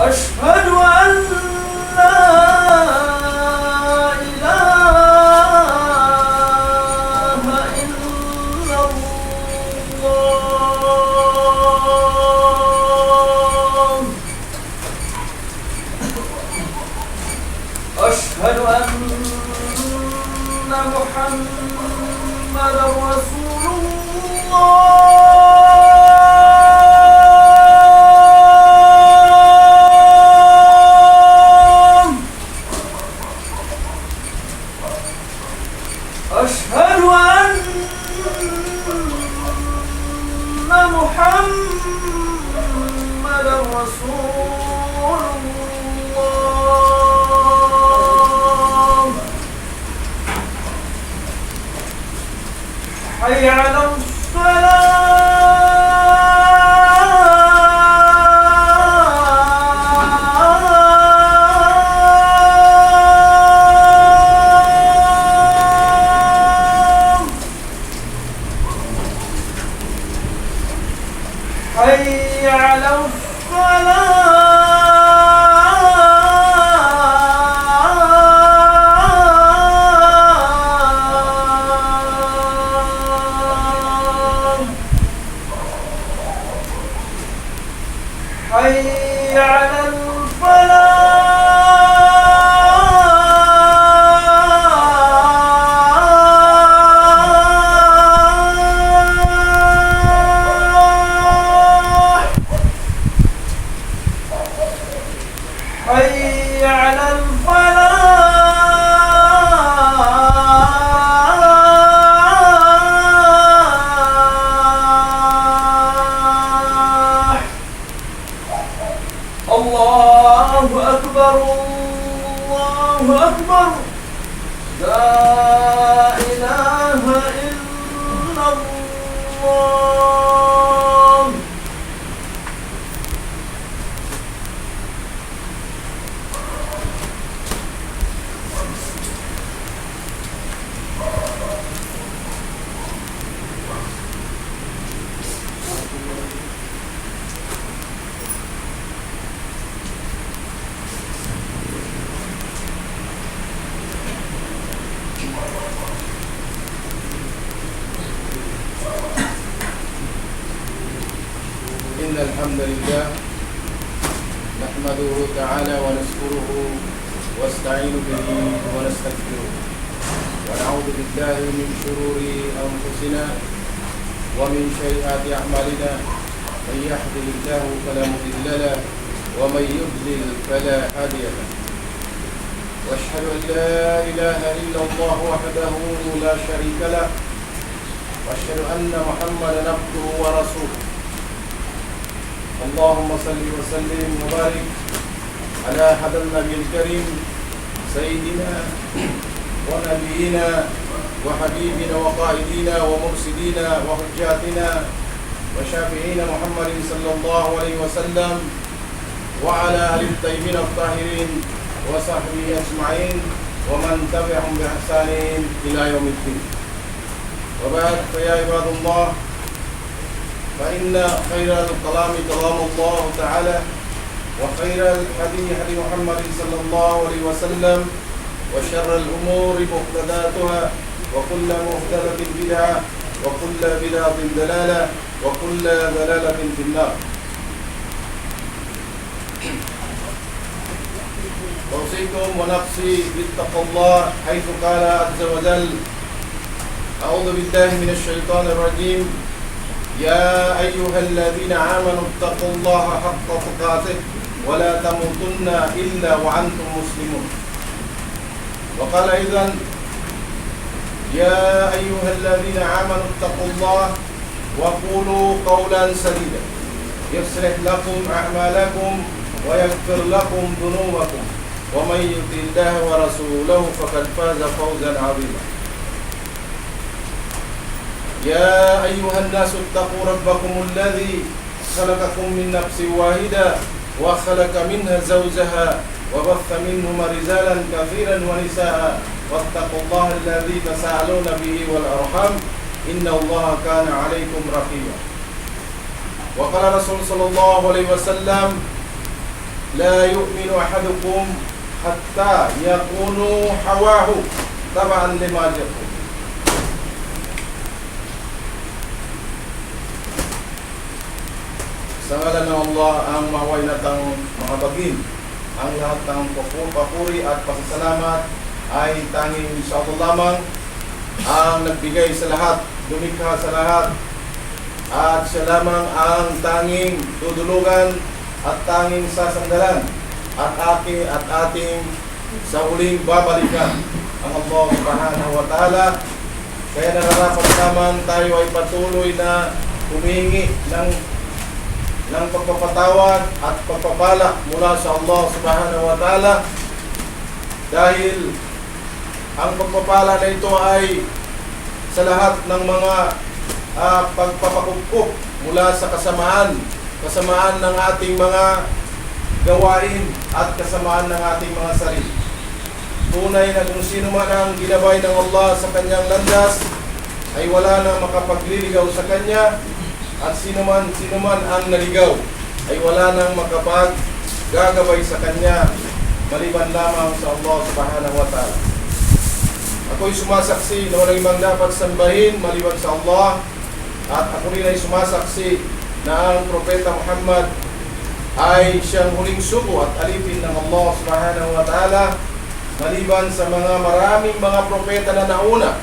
أشهد أن لا إله إلا الله. أشهد أن محمدا رسول الله. أشهد أن محمدا رسول الله. حي على حي على الصلاة. حي على حي على الفلاح. الله أكبر الله أكبر. لا إله إلا الله. إن الحمد لله نحمده تعالى ونشكره واستعين به ونستغفره ونعوذ بالله من شرور أنفسنا ومن سيئات أعمالنا. من يهده الله فلا مضل له ومن يضلل فلا هادي له. وأشهد أن لا إله إلا الله وحده لا شريك له وأشهد أن محمدا عبده ورسوله. اللهم صل وسلم وبارك على هذا النبي الكريم سيدنا ونبينا وحبيبنا وقائدنا ومرشدنا وحجاتنا وشافعينا محمد صلى الله عليه وسلم وعلى آله الطيبين الطاهرين وصحبه أجمعين ومن تبعهم بإحسان إلى يوم الدين. وبعد فيا عباد الله، فإن خير الكلام كلام الله تعالى وخير الهدي هدي محمد صلى الله عليه وسلم وشر الأمور محدثاتها وكل محدثة بدعة وكل بدعة ضلالة وكل ضلالة في النار. أوصيكم ونفسي باتقوا الله حيث قال عز وجل: أعوذ بالله من الشيطان الرجيم: يا أيها الذين آمنوا اتقوا الله حق تقاته ولا تموتن إلا وأنتم مسلمون. وقال أيضا: يا أيها الذين آمنوا اتقوا الله وقولوا قولا سديدا يصلح لكم أعمالكم ويغفر لكم ذنوبكم ومن يطع الله ورسوله فقد فاز فوزا عظيما. يا أيها الناس اتقوا ربكم الذي خلقكم من نفس واحدة وخلق منها زوجها وبث منهما رجالا كثيرا ونساء واتقوا الله الذي تساءلون به والأرحام إن الله كان عليكم رقيبا. وقال رسول صلى الله عليه وسلم: la yu'minu ahadukum hatta yakunu hawahu taba'an lima yaqul. Sa ngalan ng Allah ang mahaway natang mga bagin, ang lahat ng papuri at pasasalamat ay tanging sa Allah lamang, ang nagbigay sa lahat, lumikha sa lahat, at siya lamang ang tanging dudulugan at tanging sasanggalan at ating sa huling babalikan ang Allah subhanahu wa ta'ala. Kaya nararapat naman tayo ay patuloy na humihingi ng pagpapatawad at pagpapala mula sa Allah subhanahu wa ta'ala, dahil ang pagpapala na ito ay sa lahat ng mga pagpapakupkup mula sa kasamaan ng ating mga gawain at kasamaan ng ating mga sarili. Tunay na kung sino man ang ginabay ng Allah sa kanyang landas ay wala na makapagliligaw sa kanya, at sino man ang naligaw ay wala nang makapaggagabay sa kanya maliban lamang sa Allah subhanahu wa ta'ala. Ako'y sumasaksi na walang ibang dapat sambahin maliban sa Allah, at ako rin ay sumasaksi na ang Propeta Muhammad ay siyang huling sugo at alipin ng Allah subhanahu wa ta'ala, maliban sa mga maraming mga propeta na nauna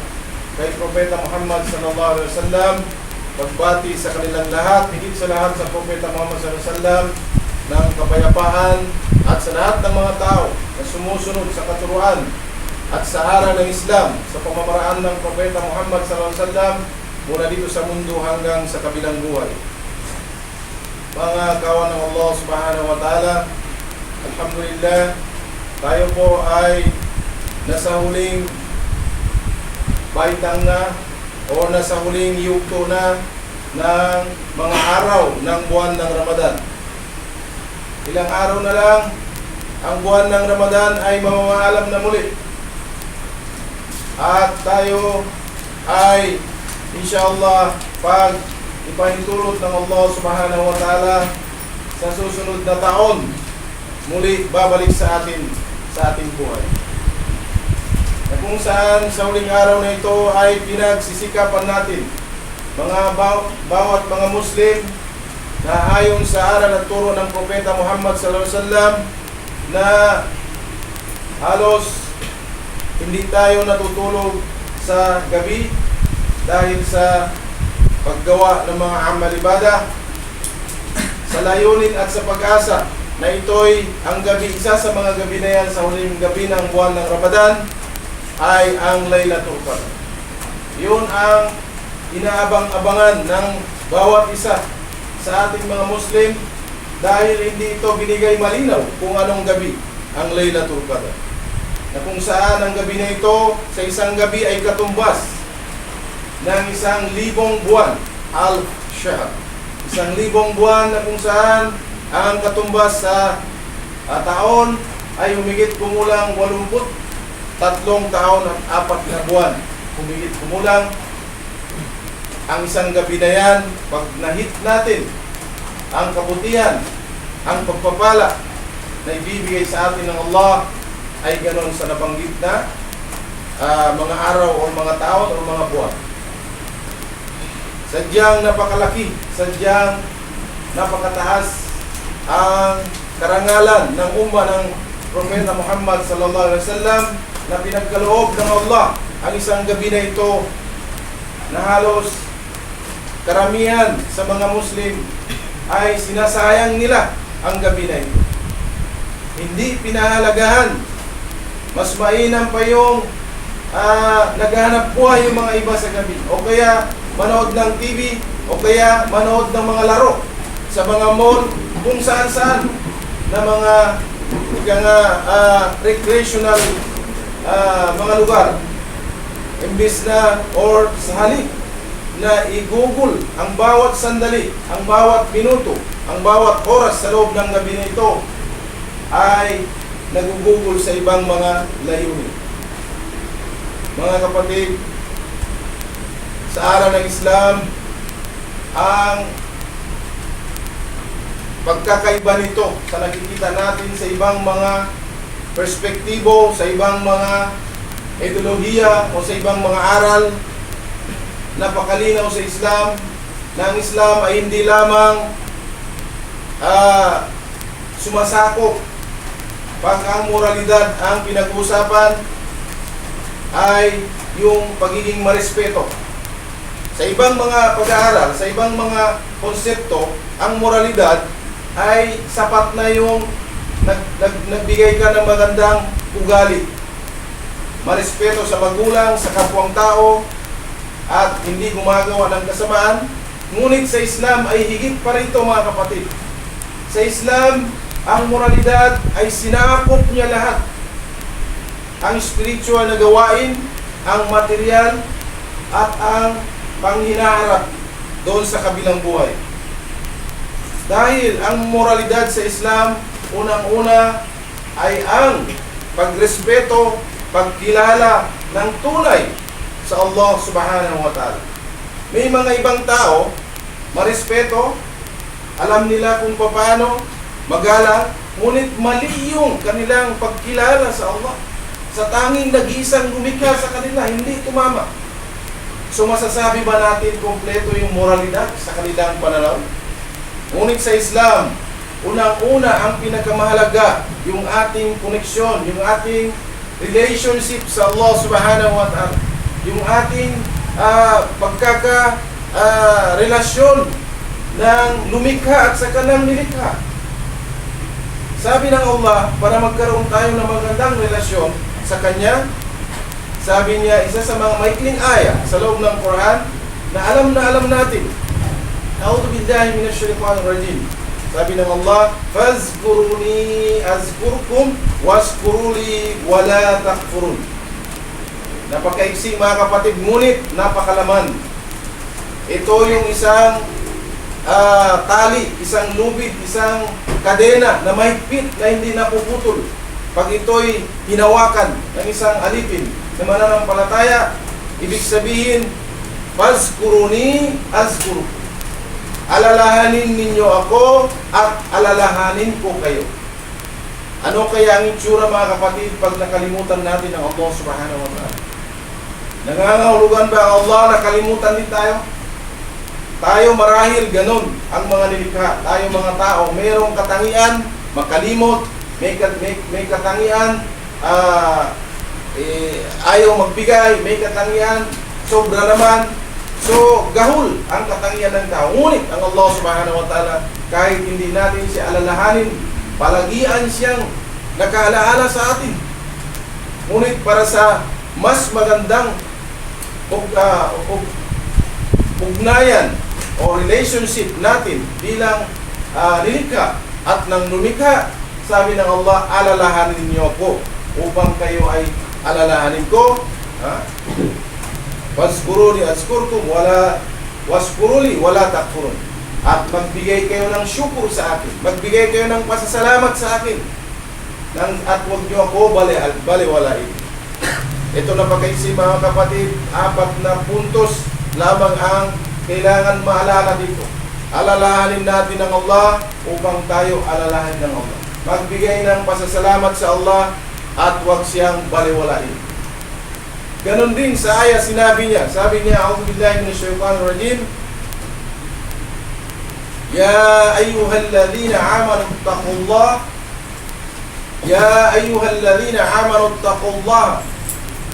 kay Propeta Muhammad sallallahu alaihi wasallam. Pagbati sa kanilang lahat, higit sa lahat sa Propeta Muhammad sallallahu alaihi wasallam, ng kapayapaan, at sa lahat ng mga tao na sumusunod sa katuruan at sa aral ng Islam sa pamamaraan ng Propeta Muhammad sallallahu alaihi wasallam mula dito sa mundo hanggang sa kabilang buhay. Mga kawan ng Allah subhanahu wa ta'ala, alhamdulillah, tayo po ay nasa huling baitang na o nasa huling yugto na ng mga araw ng buwan ng Ramadan. Ilang araw na lang ang buwan ng Ramadan ay mamamaalam na muli, at tayo ay inshallah pag ipahintulot ng Allah subhanahu wa ta'ala sa susunod na taon, muli babalik sa ating buhay. Na kung saan sa huling araw na ito ay pinagsisikapan natin bawat mga Muslim na ayon sa aral at turo ng Propeta Muhammad sallallahu alaihi wasallam, na halos hindi tayo natutulog sa gabi dahil sa paggawa ng mga amal ibadah, sa layunin at sa pag-asa na ito'y ang gabi, isa sa mga gabi na yan sa huling gabi ng buwan ng Ramadan ay ang Laylatul Qadr. Yun ang inaabang-abangan ng bawat isa sa ating mga Muslim, dahil hindi ito binigay malinaw kung anong gabi ang Laylatul Qadr, na kung saan ang gabi na ito sa isang gabi ay katumbas ng 1,000 buwan, al-shahr, 1,000 buwan, na kung saan ang katumbas sa taon ay humigit kumulang 83 taon at 4 na buwan. Humigit kumulang ang isang gabi na yan, pag nahit natin ang kabutihan, ang pagpapala na ibibigay sa atin ng Allah, ay ganon sa nabanggit na mga araw o mga taon o mga buwan. Sadyang napakalaki, sadyang napakataas ang karangalan ng umma ng Propeta Muhammad sallallahu alaihi wasallam, na pinagkaloob ng Allah ang isang gabi na ito na halos karamihan sa mga Muslim ay sinasayang nila ang gabi na ito. Hindi pinahalagahan. Mas mainam pa yung naghahanap buhay yung mga iba sa gabi, o kaya manood ng TV, o kaya manood ng mga laro sa mga mall, kung saan-saan na mga recreational mga lugar, imbis na or sa halip na i-google ang bawat sandali, ang bawat minuto, ang bawat oras sa loob ng gabi na ito, ay nag-google sa ibang mga layunin. Mga kapatid, sa aral ng Islam, ang pagkakaiba nito sa nakikita natin sa ibang mga perspektibo, sa ibang mga ideolohiya o sa ibang mga aral. Napakalinaw sa Islam na ang Islam ay hindi lamang sumasakop pag ang moralidad ang pinag-uusapan ay yung pagiging marespeto. Sa ibang mga pag-aaral, sa ibang mga konsepto, ang moralidad ay sapat na yung nagbigay ka ng magandang ugali. Marespeto sa magulang, sa kapwang tao, at hindi gumagawa ng kasamaan. Ngunit sa Islam ay higit pa rito, mga kapatid. Sa Islam, ang moralidad ay sinakop niya lahat. Ang spiritual na gawain, ang material, at ang panghinaharap doon sa kabilang buhay. Dahil ang moralidad sa Islam, unang-una ay ang pagrespeto, pagkilala ng tunay sa Allah subhanahu wa ta'ala. May mga ibang tao, marespeto, alam nila kung paano magalang, ngunit mali yung kanilang pagkilala sa Allah. Sa tanging nag-iisang lumikha sa kanila, hindi tumama. So masasabi ba natin kompleto yung moralidad sa kanilang pananaw? Ngunit sa Islam, unang-una ang pinakamahalaga, yung ating koneksyon, yung ating relationship sa Allah subhanahu wa ta'ala, yung ating relasyon ng lumikha at sa kanang nilikha. Sabi ng Allah, para magkaroon tayo ng magandang relasyon sa Kanya, sabi niya, isa sa mga maikling aya sa loob ng Quran na alam natin. A'udhu billahi minash shaitanir rajim. Sabi ng Allah, fazkuruni azkurkum wazkuruli wala takfurun. Napakaiksi, mga kapatid, ngunit napakalaman. Ito yung isang tali, isang lubid, isang kadena na mahigpit na hindi napuputol. Pag ito'y hinawakan ng isang alipin na mananampalataya, ibig sabihin, fazkuruni azkurkum. Alalahanin ninyo ako at alalahanin ko kayo. Ano kaya ang itsura, mga kapatid, pag nakalimutan natin ang Allah subhanahu wa ta'ala? Nangangahulugan ba ang Allah na kalimutan din tayo? Tayo marahil ganun ang mga nilikha. Tayo mga tao, mayroong katangian, makalimot, may katangian, ayaw magbigay, may katangian, sobra naman. So, gahul ang katangian ng tao. Ngunit ang Allah subhanahu wa ta'ala, kahit hindi natin siya alalahanin, palagian siyang nakaalaala sa atin. Ngunit para sa mas magandang ugnayan o relationship natin bilang nilikha at nang lumikha, sabi ng Allah, alalahanin niyo ako upang kayo ay alalahanin ko. Wazkuruni azkurkum wazkuruli wala takfurun. At magbigay kayo ng syukur sa akin, magbigay kayo ng pasasalamat sa akin, at huwag niyo ako baliwalain. Ito na pagkaisip, mga kapatid, 4 na puntos lamang ang kailangan maalala dito. Alalahanin natin ang Allah upang tayo alalahanin ng Allah. Magbigay ng pasasalamat sa Allah at huwag siyang baliwalain. Ganon din sa aya sinabi niya. Sabi niya, A'udhu billahi minash shaitanir rajim. Ya ayyuhalladhina amanu taqullah. Ya ayyuhalladhina amanu taqullah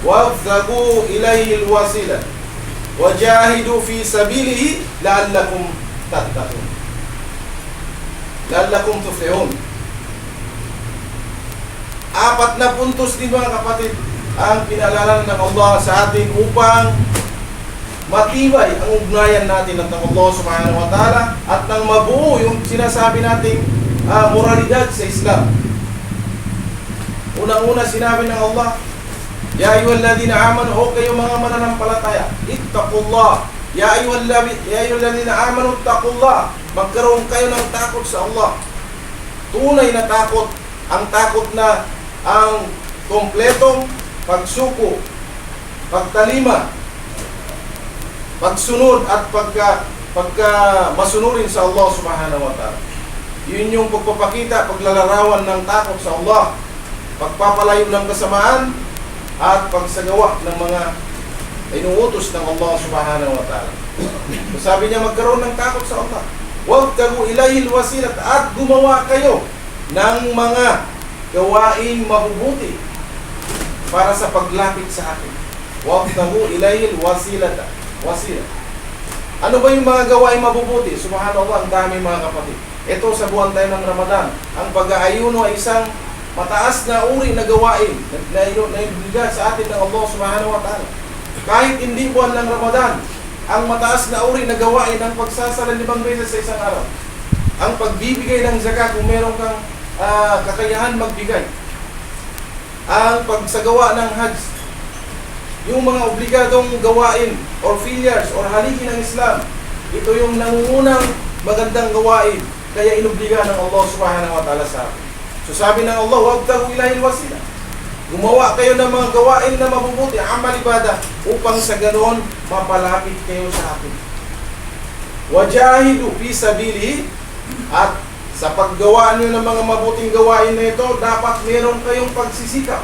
wabtaghu ilayhi alwasila wajahidu fi sabilihi la'allakum tattaqun. La'allakum tuflihun. 4 na puntos din, mga kapatid, ang pinaalala ng Allah sa atin upang matibay ang ugnayan natin ng Allah subhanahu wa ta'ala at nang mabuo yung sinasabi nating moralidad sa Islam. Unang-una sinabi ng Allah, Ya ayyuhalladhina amanu, o kayo mga mananampalataya, ittaqullah. Ya ayyuhalladhina amanu ittaqullah. Magkaroon kayo ng takot sa Allah. Tunay na takot, ang takot na ang kompletong pagsuko, pagtalima, pagsunod at pagka masunurin sa Allah subhanahu wa ta'ala. Yun yung pagpapakita, paglalarawan ng takot sa Allah, pagpapalayo ng kasamaan, at pagsagawa ng mga inuutos ng Allah subhanahu wa ta'ala. So sabi niya, magkaroon ng takot sa Allah. Wabtagu ilayhil wasilat, at gumawa kayo ng mga gawaing mabubuti para sa paglapit sa akin. Wabtagu ilayhil wasilata. Wasila. Ano ba yung mga gawaing mabubuti? Subhanallah, ang dami mga kapatid. Ito sa buwan tayo ng Ramadan, ang pag-aayuno ay isang mataas na uri na gawain na ibigay sa atin ng Allah subhanahu wa ta'ala. Kahit hindi buwan ng Ramadan, ang mataas na uri na gawain ang pagsasala 5 beses sa isang araw. Ang pagbibigay ng zakat kung meron kang kakayahan magbigay. Ang pagsagawa ng Hajj. Yung mga obligadong gawain or filials or haligi ng Islam, ito yung nangungunang magandang gawain. Kaya inobliga ng Allah subhanahu wa ta'ala sa atin. So sabi ng Allah, wabtagu ilayhil wasila. Gumawa kayo ng mga gawain na mabubuti, amal ibadah, upang sa ganoon mapalapit kayo sa akin. Wajahidu fi sabilihi, at sa paggawa niyo ng mga mabuting gawain na ito, dapat meron kayong pagsisikap.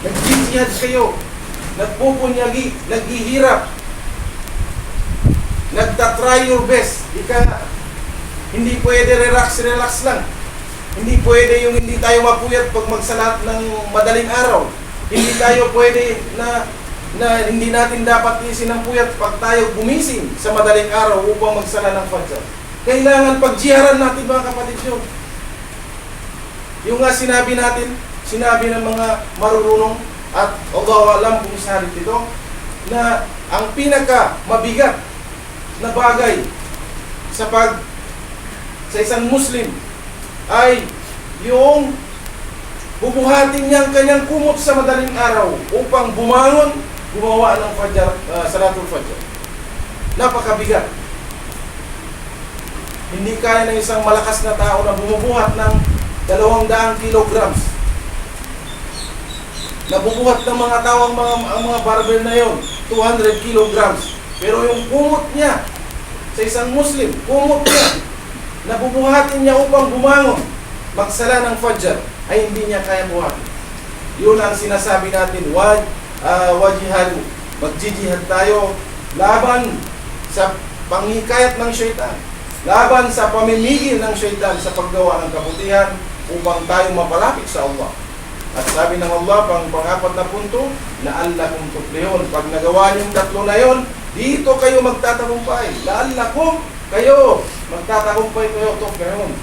Nagjihad kayo, nagpupunyagi, naghihirap, nagtatry your best. Hindi pwede relax lang. Hindi pwede yung hindi tayo mapuyat pag magsalat ng madaling araw. Hindi tayo pwede na hindi natin dapat tiisin ng puyat pag tayo gumising sa madaling araw upang magsala ng fajr. Kailangan pagjiharan natin mga kapatid yun. Yung nga sinabi ng mga marurunong at Allah alam kung salit ito, na ang pinaka mabigat na bagay sa isang Muslim ay yung bubuhatin niyang kanyang kumot sa madaling araw upang bumangon, gumawa ng fajr, salatul fajr. Napakabigat. Hindi kaya ng isang malakas na tao na bumubuhat ng 200 kilograms. Nabubuhat ng mga tao ang mga barbell na yon, 200 kilograms. Pero yung kumot niya sa isang Muslim, kumot niya, nabubuhatin niya upang bumangon, magsala ng fajr, ay hindi niya kaya buhatin. Yun ang sinasabi natin, wajihadu, magjijihad tayo laban sa panghikayat ng syaitan, laban sa pamimigil ng syaitan sa paggawa ng kabutihan upang tayo mapalapit sa Allah. At sabi ng Allah, pang-apat na punto, la'allakum tuflihun. Pag nagawa niyong tatlo na yon, dito kayo magtatagumpay. La'allakum, kayo magtatagumpay kayo tuflihun.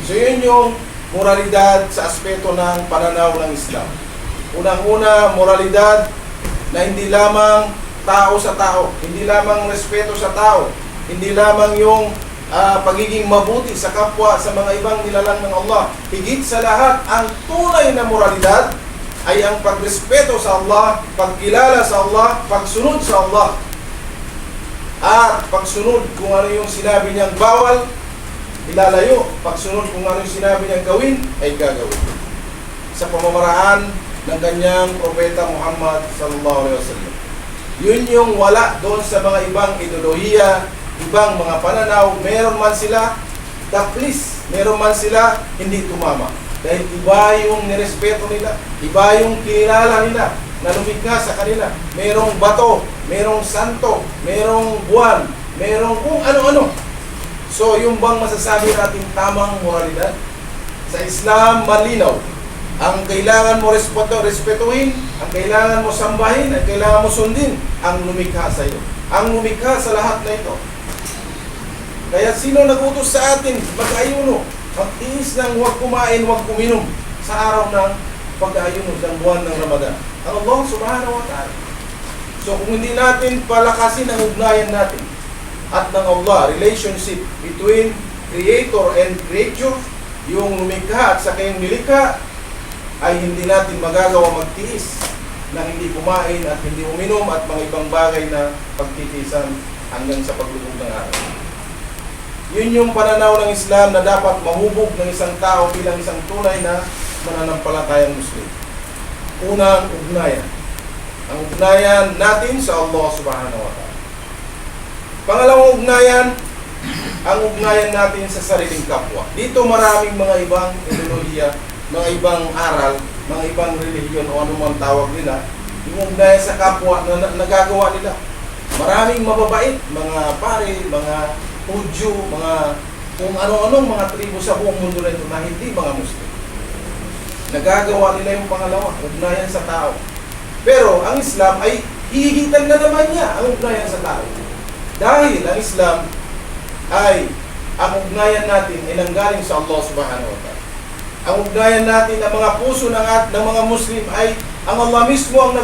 So yun yung moralidad sa aspeto ng pananaw ng Islam. Unang-una, moralidad na hindi lamang tao sa tao, hindi lamang respeto sa tao, hindi lamang yung pagiging mabuti sa kapwa, sa mga ibang nilalang ng Allah. Higit sa lahat, ang tunay na moralidad ay ang pagrespeto sa Allah, pagkilala sa Allah, pagsunod sa Allah, at pagsunod kung ano yung sinabi niyang bawal, ilalayo. Pagsunod kung ano yung sinabi niyang gawin, ay gagawin. Sa pamamaraan ng kanyang propeta Muhammad sallallahu alaihi wasallam. Yun yung wala doon sa mga ibang ideolohiya, ibang mga pananaw. Meron man sila taplis, meron man sila hindi tumama. Dahil iba yung nirespeto nila, iba yung kinilala nila na lumikha sa kanila. Merong bato, merong santo, merong buwan, merong kung ano-ano. So yung bang masasabi natin tamang moralidad? Sa Islam, malinaw. Ang kailangan mo respetuhin, ang kailangan mo sambahin, ang kailangan mo sundin ang lumikha sa iyo. Ang lumikha sa lahat na ito. Kaya sino nagutos sa atin mag-ayuno? Magtiis ng huwag kumain, huwag kuminom sa araw ng pag-ayuno ng buwan ng Ramadan. Ang Allah subhanahu wa ta'ala. So kung hindi natin palakasin ang ugnayan natin at ng Allah, relationship between Creator and Creature, yung lumikha at saka yung nilikha, ay hindi natin magagawa magtiis na hindi kumain at hindi uminom at mga ibang bagay na pagtitiisan hanggang sa paglubog ng araw. Yun yung pananaw ng Islam na dapat mahubog ng isang tao bilang isang tunay na mananampalatayang Muslim. Unang ugnayan. Ang ugnayan natin sa Allah subhanahu wa ta'ala. Pangalawang ugnayan ang ugnayan natin sa sariling kapwa. Dito maraming mga ibang ideolohiya, mga ibang aral, mga ibang relihiyon o anumang tawag nila, yung ugnayan sa kapwa na nagagawa nila. Maraming mababait, mga pare, mga Hudyo, mga kung ano-anong mga tribo sa buong mundo na ito na hindi mga Muslim. Nagagawa nila yung pangalawa, ugnayan sa tao. Pero ang Islam ay hihigitan na naman niya ang ugnayan sa tao. Dahil ang Islam ay ang ugnayan natin ay nanggaling sa Allah subhanahu wa ta'ala. Ang ugnayan natin ng mga puso ng mga Muslim ay ang Allah mismo ang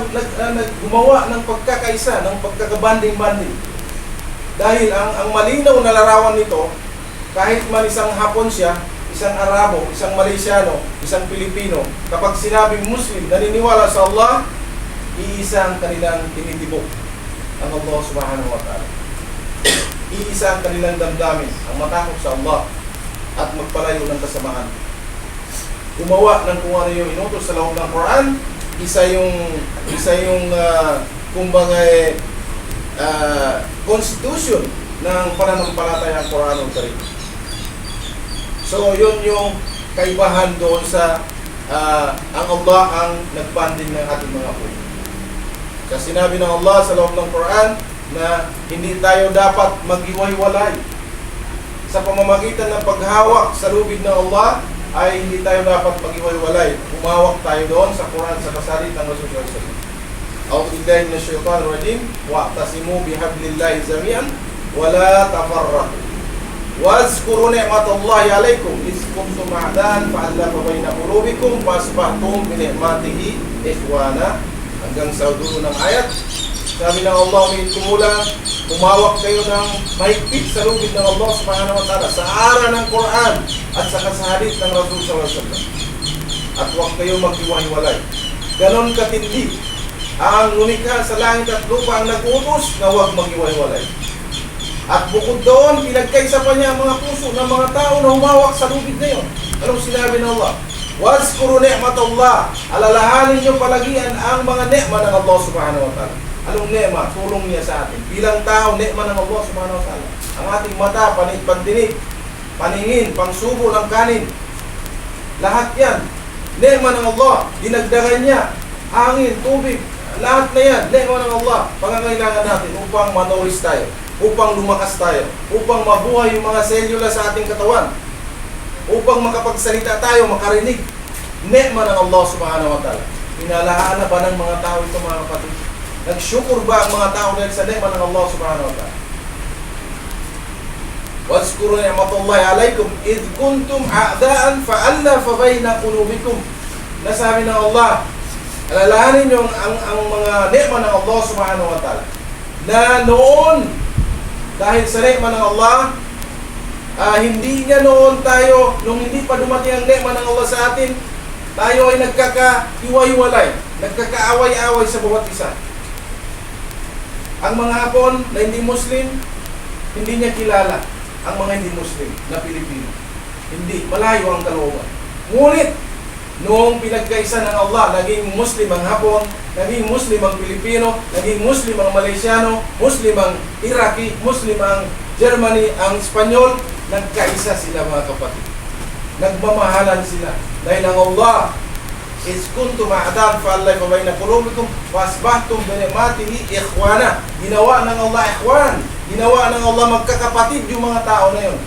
gumawa ng pagkakaisa, ng pagkakabanding-banding. Dahil ang malinaw na larawan nito, kahit man isang Hapon siya, isang Arabo, isang Malaysiano, isang Pilipino, kapag sinabing Muslim, naniniwala sa Allah, iisa ang kanilang tinitibok, ang Allah subhanahu wa ta'ala. Iisa ang kanilang damdamin, ang matakot sa Allah at magpalayo ng kasamaan. Gumawa ng kung ano yung inutos sa loob ng Quran, isa yung kumbaga constitution ng pananampalataya ng Quran al Karim. So yun yung kaibahan doon sa ang Allah ang nagbanding ng ating mga puso. Kasi sinabi ng Allah sa loob ng Quran na hindi tayo dapat maghiwa-hiwalay. Sa pamamagitan ng paghawak sa lubid ng Allah ay hindi tayo dapat maghiwa-hiwalay. Umawak tayo doon sa Quran sa kasalit ng Rasulullah sallallahu alaihi wasallam. A'udhu billahi minash shaitanir rajim wa'tasimu bihablillahi jami'an wa la tafarraqu. Wazkuru ni'matallahi 'alaikum iz kuntum a'daan fa'alafa baina qulubikum fasbahtum bi ni'matihi ikhwana. Hanggang sa dulo ng ayat, sabi ng Allah, kumulang umawak kayo ng mahigpit sa lubid ng Allah subhanahu wa ta'ala sa aral ng Quran at sa kasahalit ng Rasul sallallahu alaihi wasallam. At huwag kayo maghiwa-hiwalay. Ganon katindi ang lumikha sa langit at lupa ang nag-utos na huwag maghiwa-hiwalay. At bukod doon, pinagkaisa pa niya ang mga puso ng mga tao na humawak sa lubid na yun. Anong sinabi ng Allah? Wazkuru ni'matullah. Alalahanin niyo palagian ang mga ni'ma ng Allah subhanahu wa ta'ala. Anong ni'ma? Tulong niya sa atin. Bilang tao, ni'ma ng Allah subhanahu wa ta'ala. Ang ating mata, pandinig, paningin, pangsubo ng kanin. Lahat yan. Ni'ma ng Allah. Dinagdagan niya. Hangin, tubig. Lahat na yan. Ni'ma ng Allah. Pangangailangan natin upang manoris tayo. Upang lumakas tayo. Upang mabuhay yung mga selula sa ating katawan. Upang makapagsalita tayo, makarinig. Ni'ma ng Allah subhanahu wa ta'ala. Inalahaan na ba ng mga tao ito, mga kapatid? Nagsyukur ba ang mga tao dahil sa ni'ma ng Allah subhanahu wa ta'ala? Wazkuru ni'matallahi 'alaikum id kuntum a'daan fa'alafa baina qulubikum. Nasabi ng Allah, alalahanin niyo ang mga ni'ma ng Allah subhanahu wa ta'ala. Na noon, dahil sa ni'ma ng Allah, hindi niya noon tayo, nung hindi pa dumating ang ni'ma ng Allah sa atin, tayo ay nagkakahiwa-hiwalay, nagkakaaway-away sa bawat isa. Ang mga Hapon na hindi Muslim, hindi niya kilala ang mga hindi Muslim na Pilipino. Hindi, malayo ang kalooban. Ngunit, noong pinagkaisa ng Allah, naging Muslim ang Hapon, naging Muslim ang Pilipino, naging Muslim ang Malaysiano, Muslim ang Iraqi, Muslim ang Germany, ang Espanyol, nagkaisa sila mga kapatid. Nagmamahalan sila. Dahil ang Allah, is kuntum a'daan fa'alafa baina qulubikum wasbahtum bi ni'matihi ikhwana. Ginawa ng Allah ikhwan. Ginawa ng Allah magkakapatid yung mga tao na yun.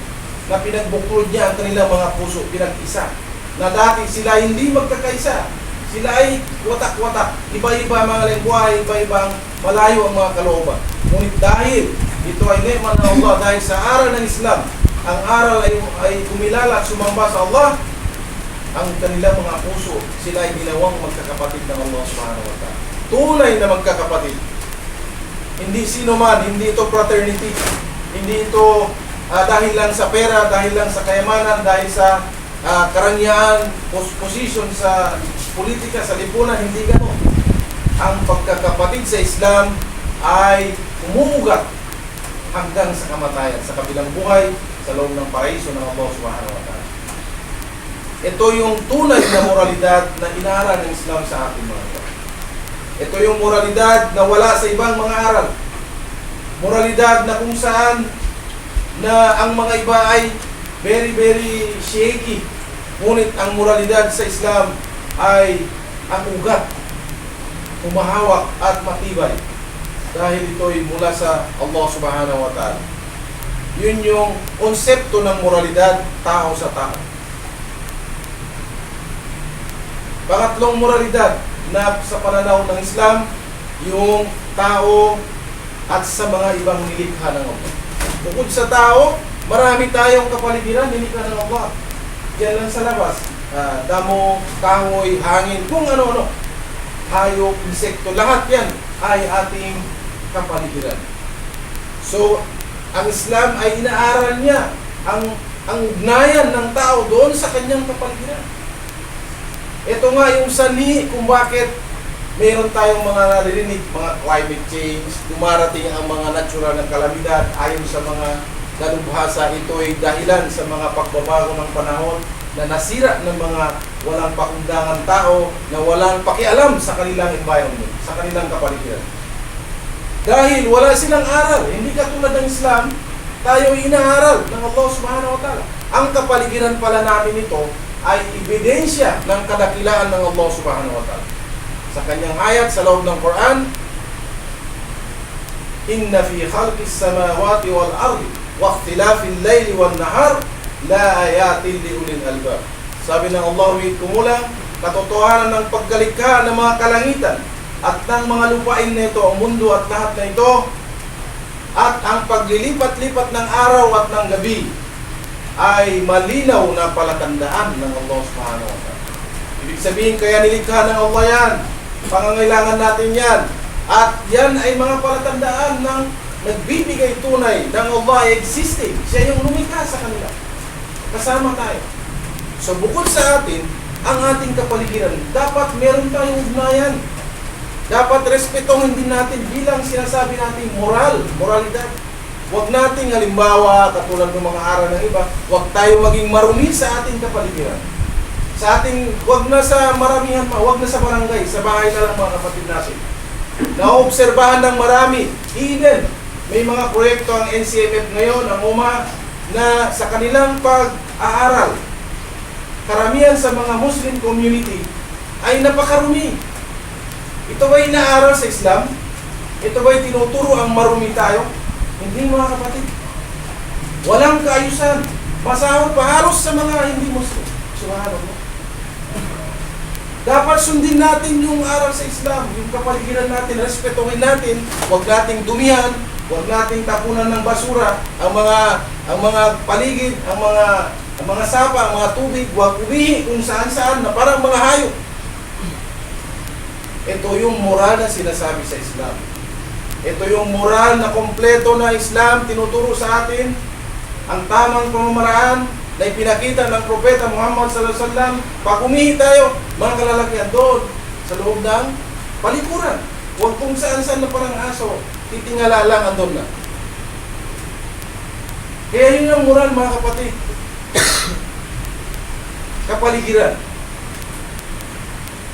Na pinagbuklod niya ang kanilang mga puso, pinag-isa. Na dati sila hindi magkakaisa. Sila ay watak-watak. Iba-iba mga lengguwahe, iba-ibang malayo ang mga kalooban. Ngunit dahil ito ay ni'ma ng Allah, dahil sa aral ng Islam, ang aral ay kumilala at sumamba sa Allah, ang kanilang mga puso, sila ay ginawang magkakapatid ng Allah subhanahu wa ta'ala. Tunay na magkakapatid. Hindi sino man, hindi ito fraternity. Hindi ito dahil lang sa pera, dahil lang sa kayamanan, dahil sa karangyaan, position sa politika, sa lipunan, hindi gano'n. Ang pagkakapatid sa Islam ay umuugat hanggang sa kamatayan, sa kabilang buhay, sa loob ng paraiso ng Allah subhanahu wa ta'ala. Ito yung tunay na moralidad na inaral ng Islam sa ating mga kapatid. Ito yung moralidad na wala sa ibang mga aral. Moralidad na kung saan na ang mga iba ay very, very shaky. Ngunit ang moralidad sa Islam ay ang ugat, humahawak at matibay. Dahil ito'y mula sa Allah subhanahu wa ta'ala. Yun yung konsepto ng moralidad, tao sa tao. Pangatlong moralidad na sa pananaw ng Islam, yung tao at sa mga ibang nilikha ng Allah. Bukod sa tao, marami tayong kapaligiran, nilikha ng Allah. Diyan lang sa labas, damo, kahoy, hangin, kung ano-ano. Hayop, insekto, lahat yan ay ating kapaligiran. So, ang Islam ay inaaral niya ang ugnayan ng tao doon sa kanyang kapaligiran. Ito nga yung sanhi kung bakit meron tayong mga naririnig, mga climate change, dumarating ang mga natural na kalamidad ayon sa mga dalubhasa. Ito ay dahilan sa mga pagbabago ng panahon na nasira ng mga walang pakundangan tao na walang pakialam sa kanilang environment, sa kanilang kapaligiran. Dahil wala silang aral, hindi katulad ng Islam, tayo inaaral ng Allah subhanahu wa ta'ala. Ang kapaligiran pala namin ito ay ebidensya ng kadakilaan ng Allah subhanahu wa ta'ala. Sa kanyang ayat sa loob ng Quran, Inna fi khalqis samawati wal ardi wa ikhtilafil layli wan nahar la ayatin li ulil albab. Sabi ng Allah, kumulang katotohanan ng pagkalikha ng mga kalangitan at ng mga lupain na ito, ang mundo at lahat na ito, at ang paglilipat-lipat ng araw at ng gabi ay malinaw na palatandaan ng Allah subhanahu wa ta'ala. Ibig sabihin, kaya nilikha ng Allah yan, pangangailangan natin yan, at yan ay mga palatandaan ng nagbibigay tunay ng Allah ay existing. Siya yung lumikha sa kanila. Kasama tayo. So bukod sa atin, ang ating kapaligiran, dapat meron tayong ugnayan. Dapat respetohin din natin bilang sinasabi natin moralidad. Huwag nating halimbawa, katulad ng mga aral ng iba, huwag tayo maging marumi sa ating kapaligiran. Sa ating, huwag na sa maramihan pa, huwag na sa barangay, sa bahay na lang mga kapatid natin. Naobserbahan ng marami, even may mga proyekto ang NCMF ngayon, ang UMA, na sa kanilang pag-aaral, karamihan sa mga Muslim community ay napakarumi. Ito ba'y inaaral sa Islam? Ito ba'y tinuturo ang marumi tayo? Hindi, mga kapatid. Walang kaayusan. Masahol pa halos sa mga hindi Muslim. Subhanallah. Dapat sundin natin yung aral sa Islam, yung kapaligiran natin, respetuhin natin, huwag nating dumihan, huwag nating tapunan ng basura, ang mga paligid, ang mga sapa, ang mga tubig, huwag umihi kung saan-saan na parang mga hayop. Ito yung moral na sinasabi sa Islam. Ito yung moral na kompleto na Islam tinuturo sa atin, ang tamang pamamaraan na ipinakita ng Propeta Muhammad sallallahu alaihi wasallam. Pag umihi tayo, mga kalalakihan doon sa loob ng palikuran. Huwag kung saan-saan na parang aso, titingala lang andun na. Kaya yun ang moral, mga kapatid. Kapaligiran.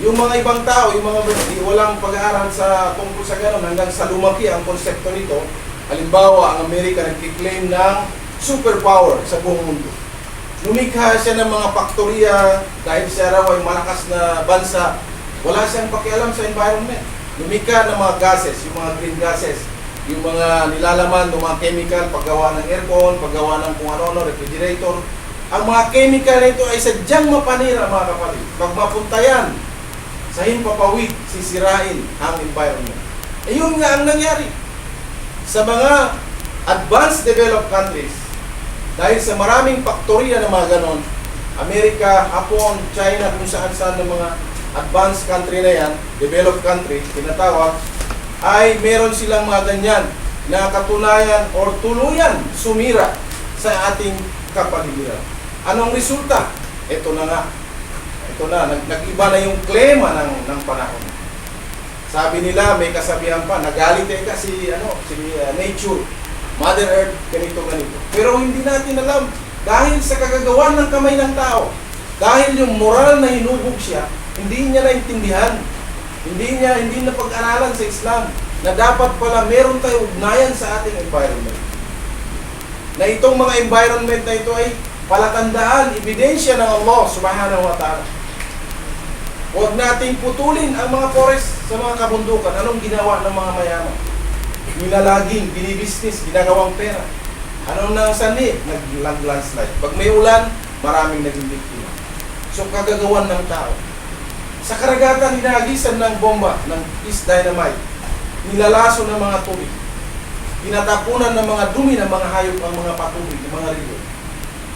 Yung mga ibang tao, yung mga walang pag-aaral sa tungkol sa gano'n, hanggang sa lumaki ang konsepto nito. Halimbawa, ang Amerika nagkiklaim ng superpower sa buong mundo. Lumikha siya ng mga faktorya dahil siya raw ay malakas na bansa. Wala siyang pakialam sa environment. Lumikha ng mga gases, yung mga green gases, yung mga nilalaman ng mga chemical, paggawa ng aircon, paggawa ng kung ano, refrigerator. Ang mga chemical na ito ay sadyang mapanira, mga kapatid. Pag mapunta yan sa himpapawid, sisirain ang environment. E yun nga ang nangyari sa mga advanced developed countries. Dahil sa maraming faktorya na mga ganon, Amerika, Hapon, China, kung saan-saan ng mga advanced country na yan, developed country, tinatawag, ay meron silang mga ganyan na katunayan or tuluyan sumira sa ating kapaligiran. Anong resulta? Ito na nga. Ito na, nag-iba na yung klema ng panahon. Sabi nila, may kasabihan pa, nagalit si nature, Mother Earth, ganito. Pero hindi natin alam, dahil sa kagagawan ng kamay ng tao, dahil yung moral na hinubog siya, hindi niya naintindihan, hindi na pag-aralan sa Islam, na dapat pala meron tayong ugnayan sa ating environment. na itong mga environment na ito ay palatandaan, ebidensya ng Allah subhanahu wa ta'ala. Huwag nating putulin ang mga forest sa mga kabundukan. Anong ginawa ng mga mayaman? Nilalaging, binibisnis, ginagawang pera. Anong nasanhi? Nag-landslide. Pag may ulan, maraming naging biktima. So kagagawan ng tao. Sa karagatan, hinahagisan ng bomba, ng peace dynamite. Nilalaso ng mga tubig. Pinatapunan ng mga dumi ng mga hayop ang mga patubig, ng mga rigo.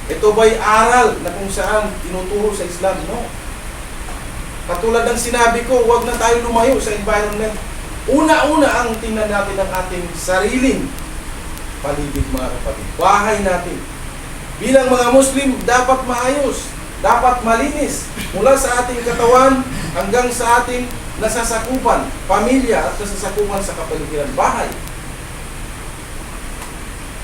Ito ba'y aral na kung saan tinuturo sa Islam? No. Katulad ng sinabi ko, huwag na tayo lumayo sa environment. Una-una ang tingnan natin ang ating sariling paligid, mga kapatid. Bahay natin. Bilang mga Muslim, dapat maayos, dapat malinis. Mula sa ating katawan hanggang sa ating nasasakupan, pamilya at nasasakupan sa kapaligiran, bahay.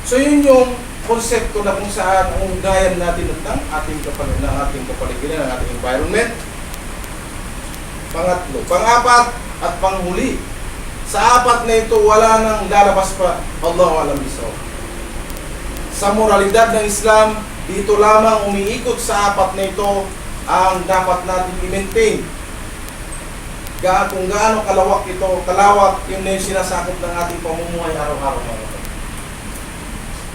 So yun yung konsepto na kung saan ang ugnayan natin ng ating kapaligiran, ng ating environment. Pangatlo, pang-apat at panghuli. Sa apat na ito, wala nang lalabas pa. Allahu a'lam bishawab. Sa moralidad ng Islam, dito lamang umiikot sa apat na ito ang dapat natin i-maintain. Kung gaano kalawak ito, kalawak, yun na yung sinasakop ng ating pamumuhay araw-araw.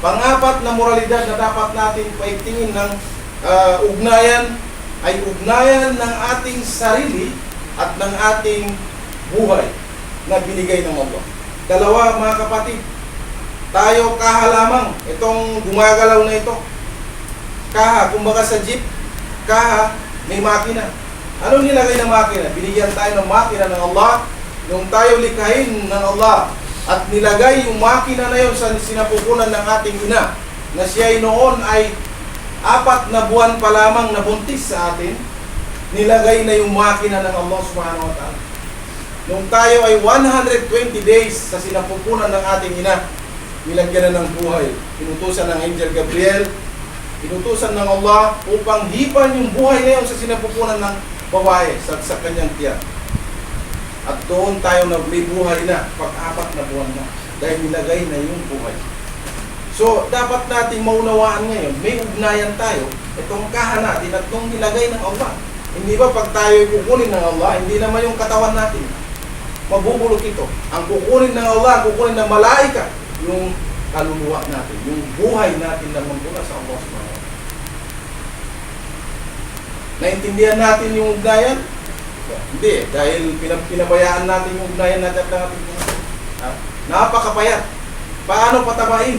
Pang-apat na moralidad na dapat natin paigtingin ng ugnayan ay ugnayan ng ating sarili at ng ating buhay na binigay ng Allah. Dalawa, mga kapatid, tayo kaha lamang, itong gumagalaw na ito. Kaha, kumbaga sa jeep, kaha, may makina. Anong nilagay ng makina? Binigyan tayo ng makina ng Allah. Nung tayo likhain ng Allah at nilagay yung makina na yun sa sinapupunan ng ating ina, na siya noon ay 4 na buwan pa lamang nabuntis sa atin, nilagay na yung makina ng Allah subhanahu wa ta'ala. Nung tayo ay 120 days sa sinapupunan ng ating ina, nilagyan na ng buhay. Pinutusan ng Angel Gabriel, pinutusan ng Allah upang hipan yung buhay na yun sa sinapupunan ng babae sa kanyang tiyan. At doon tayo na may buhay na, 4 na buwan na, dahil nilagay na yung buhay. So, dapat nating maunawaan ngayon, may ugnayan tayo, itong kaha natin at itong nilagay ng Allah. Hindi ba pag tayo kukunin ng Allah, hindi naman yung katawan natin. Mabubulok ito. Ang kukunin ng Allah, ang kukunin ng malaika, yung kaluluwa natin, yung buhay natin na mula sa Allah subhanahu wa ta'ala. Naintindihan natin yung ugnayan? Hindi, dahil pinabayaan natin yung ugnayan natin at natin. Napakapayat. Paano patabain?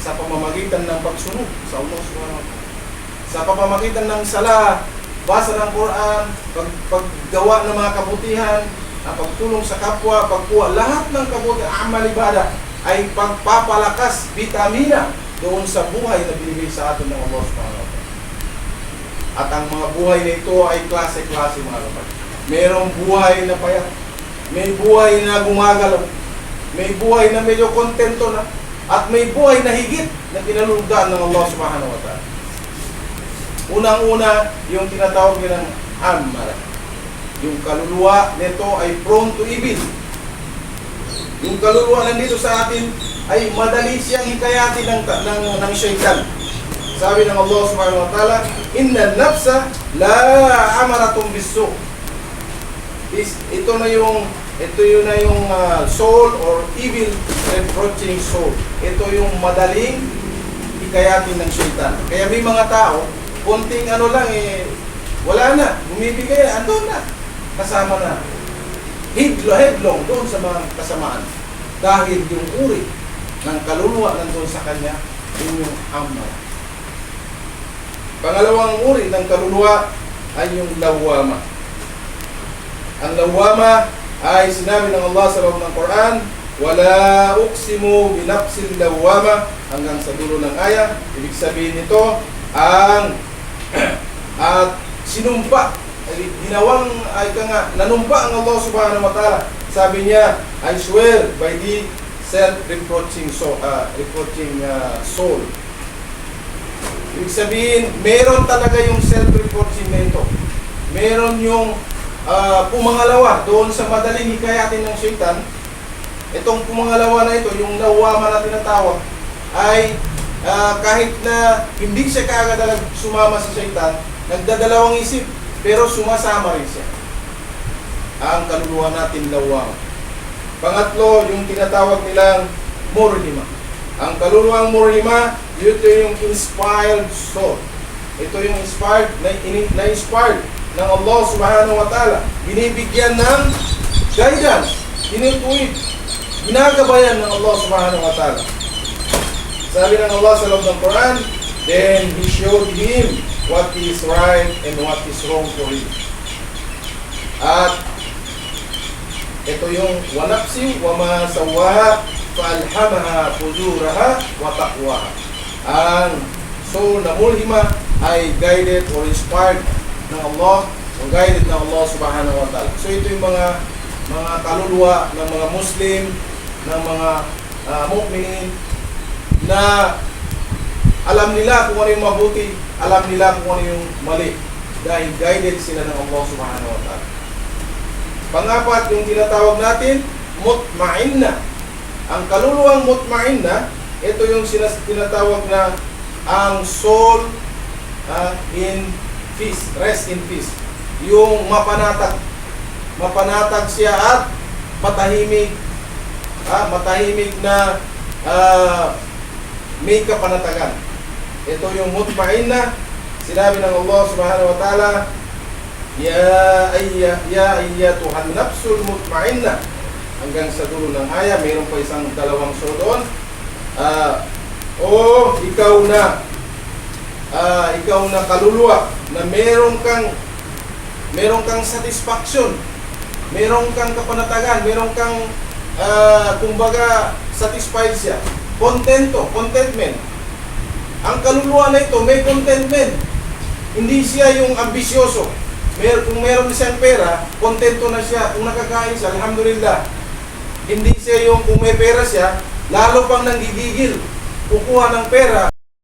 Sa pamamagitan ng pagsunod sa Allah subhanahu wa ta'ala. Sa pamamagitan ng sala, basa ng Quran, paggawa ng mga kabutihan, pagtulong sa kapwa, pagkuha, lahat ng kabutihan, amal ibadah, ay pagpapalakas, vitamina doon sa buhay na binigay sa atin ng Allah subhanahu wa ta'ala. At ang mga buhay na ito ay klase-klase, mga kapatid. Merong buhay na payat, may buhay na gumagalaw, may buhay na medyo kontento na, at may buhay na higit na kinalugdan ng Allah subhanahu wa ta'ala. Unang-una, yung tinatawag ng amara. Yung kaluluwa nito ay prone to evil. Yung kaluluwa nandito sa atin ay madali siyang hikayatin ng syaitan. Sabi ng Allah subhanahu wa ta'ala, inna nafsa la amaratun bisu. Ito na yung soul or evil reproaching soul. Ito yung madaling hikayatin ng syaitan. Kaya may mga tao, konting wala na, bumibigay, andun na, kasama na. Headlong doon sa mga kasamaan. Dahil yung uri ng kaluluwa nandun sa kanya, yun yung amara. Pangalawang uri ng kaluluwa ay yung lawama. Ang lawama ay sinabi ng Allah sa loob ng Quran, wala uqsimu binafsil lawama, hanggang sa dulo ng aya. Ibig sabihin nito, ang at sinumpa, nanumpa ang Allah subhanahu wa ta'ala. Sabi niya, I swear by the self-reproaching soul. Ibig sabihin, meron talaga yung self-reproaching na ito. Meron yung pumangalawa doon sa madaling hikayatin ng syaitan. Itong pumangalawa na ito, yung lawama na tinatawag, ay kahit na hindi siya kaagad sumama sa syaitan, nagdadalawang isip, pero sumasama rin siya. Ang kaluluwa natin lawang. Pangatlo, yung tinatawag nilang murhima. Ang kaluluwang murhima, ito yung inspired soul. Ito yung inspired, na-inspired ng Allah subhanahu wa ta'ala. Binibigyan ng guidance, tinutuwid, ginagabayan ng Allah subhanahu wa ta'ala. Sabi ng Allah sa loob ng Quran, then He showed him what is right and what is wrong for him. At ito yung wanapsi wa ma sawaha fa'alhamaha fujuraha wa taqwaha. Ang soul na mulhima ay guided or inspired ng Allah, o guided ng Allah subhanahu wa ta'ala. So ito yung mga kaluluwa ng mga Muslim, ng mga mu'minin, na alam nila kung ano yung mabuti, alam nila kung ano yung mali, dahil guided sila ng Allah subhanahu wa ta'ala. Pangapat, yung tinatawag natin, mutma'inna. Ang kaluluwang mutma'inna, ito yung tinatawag na ang soul in peace, rest in peace. Yung mapanatag. Mapanatag siya at matahimik. Matahimik na may kapanatagan. Ito yung mutma'inna. Sinabi ng Allah subhanahu wa ta'ala, Ya ayyatuhan nafsul mutma'inna. Hanggang sa dulo ng aya, mayroon pa isang dalawang so doon. Ikaw na kaluluwa na meron kang satisfaction, meron kang kapanatagan, meron kang kumbaga satisfied siya. Contentment. Ang kaluluwa na ito may contentment. Hindi siya yung ambisyoso. Kung meron siyang pera, kontento na siya. Kung nakakain siya, alhamdulillah. Hindi siya yung kung may pera siya, lalo pang nanggigigil. Kukuha ng pera,